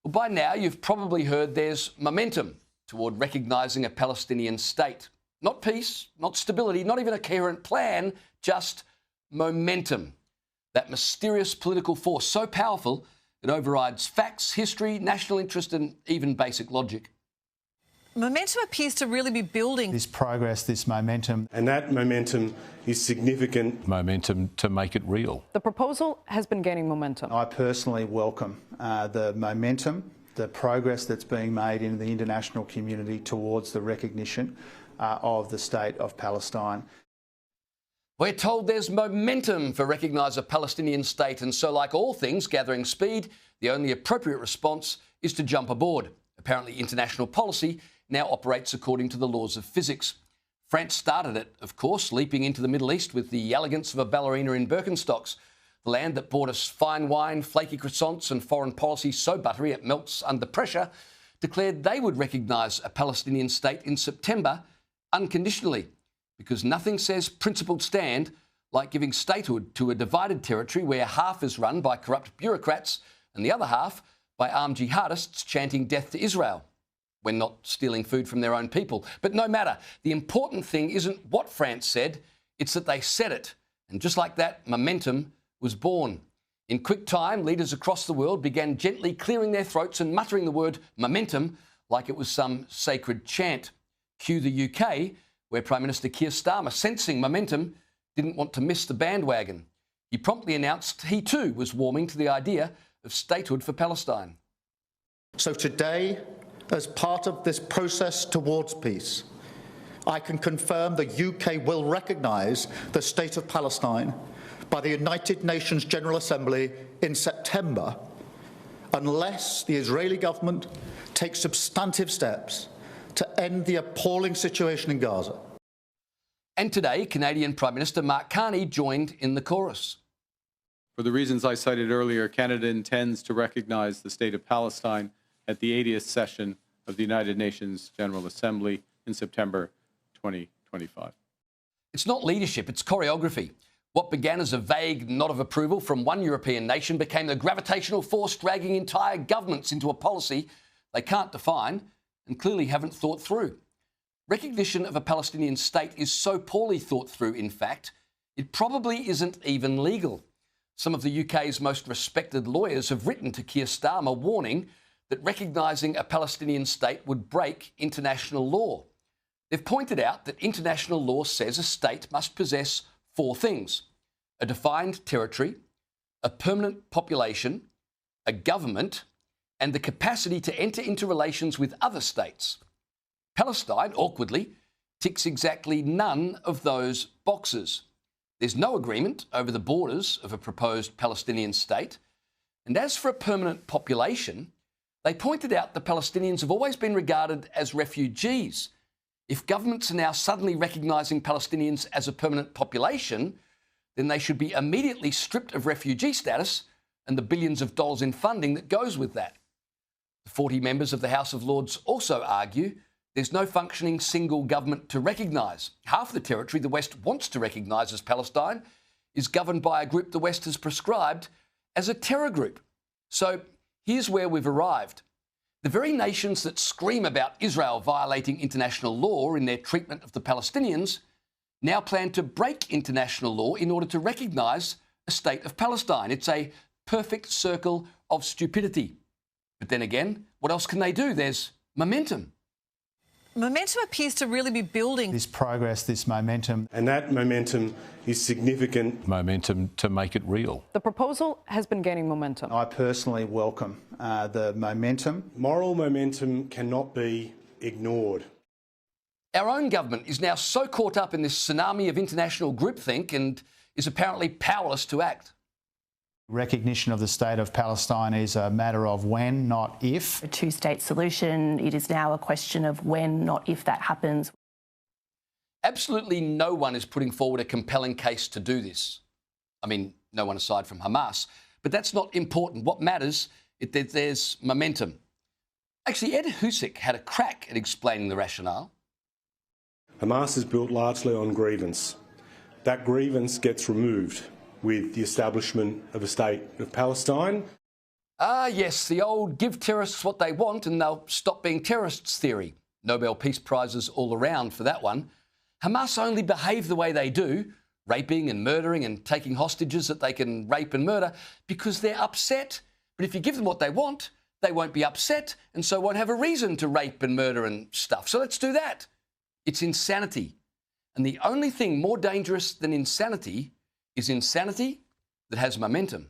Well, by now, you've probably heard there's momentum toward recognising a Palestinian state. Not peace, not stability, not even a coherent plan, just momentum. That mysterious political force so powerful it overrides facts, history, national interest and even basic logic. Momentum appears to really be building. This progress, this momentum. And that momentum is significant. Momentum to make it real. The proposal has been gaining momentum. I personally welcome the momentum, the progress that's being made in the international community towards the recognition of the state of Palestine. We're told there's momentum for recognise a Palestinian state, and so, like all things gathering speed, the only appropriate response is to jump aboard. Apparently, international policy now operates according to the laws of physics. France started it, of course, leaping into the Middle East with the elegance of a ballerina in Birkenstocks. The land that brought us fine wine, flaky croissants and foreign policy so buttery it melts under pressure, declared they would recognise a Palestinian state in September unconditionally, because nothing says principled stand like giving statehood to a divided territory where half is run by corrupt bureaucrats and the other half by armed jihadists chanting death to Israel when not stealing food from their own people. But no matter, the important thing isn't what France said, it's that they said it. And just like that, momentum was born. In quick time, leaders across the world began gently clearing their throats and muttering the word momentum like it was some sacred chant. Cue the UK, where Prime Minister Keir Starmer, sensing momentum, didn't want to miss the bandwagon. He promptly announced he too was warming to the idea of statehood for Palestine. So today, as part of this process towards peace, I can confirm the UK will recognise the state of Palestine by the United Nations General Assembly in September, unless the Israeli government takes substantive steps to end the appalling situation in Gaza. And today, Canadian Prime Minister Mark Carney joined in the chorus. For the reasons I cited earlier, Canada intends to recognise the state of Palestine at the 80th session of the United Nations General Assembly in September 2025. It's not leadership, it's choreography. What began as a vague nod of approval from one European nation became the gravitational force dragging entire governments into a policy they can't define and clearly haven't thought through. Recognition of a Palestinian state is so poorly thought through, in fact, it probably isn't even legal. Some of the UK's most respected lawyers have written to Keir Starmer warning that recognising a Palestinian state would break international law. They've pointed out that international law says a state must possess four things: a defined territory, a permanent population, a government, and the capacity to enter into relations with other states. Palestine, awkwardly, ticks exactly none of those boxes. There's no agreement over the borders of a proposed Palestinian state. And as for a permanent population, they pointed out the Palestinians have always been regarded as refugees. If governments are now suddenly recognising Palestinians as a permanent population, then they should be immediately stripped of refugee status and the billions of dollars in funding that goes with that. The 40 members of the House of Lords also argue there's no functioning single government to recognise. Half the territory the West wants to recognise as Palestine is governed by a group the West has prescribed as a terror group. So here's where we've arrived. The very nations that scream about Israel violating international law in their treatment of the Palestinians now plan to break international law in order to recognise a state of Palestine. It's a perfect circle of stupidity. But then again, what else can they do? There's momentum. Momentum appears to really be building. This progress, this momentum. And that momentum is significant. Momentum to make it real. The proposal has been gaining momentum. I personally welcome the momentum. Moral momentum cannot be ignored. Our own government is now so caught up in this tsunami of international groupthink and is apparently powerless to act. Recognition of the state of Palestine is a matter of when, not if. A two-state solution, it is now a question of when, not if that happens. Absolutely no one is putting forward a compelling case to do this. I mean, no one aside from Hamas. But that's not important. What matters is that there's momentum. Actually, Ed Husick had a crack at explaining the rationale. Hamas is built largely on grievance. That grievance gets removed with the establishment of a state of Palestine. Ah, yes, the old give terrorists what they want and they'll stop being terrorists theory. Nobel Peace Prizes all around for that one. Hamas only behave the way they do, raping and murdering and taking hostages that they can rape and murder, because they're upset. But if you give them what they want, they won't be upset and so won't have a reason to rape and murder and stuff. So let's do that. It's insanity. And the only thing more dangerous than insanity is insanity that has momentum.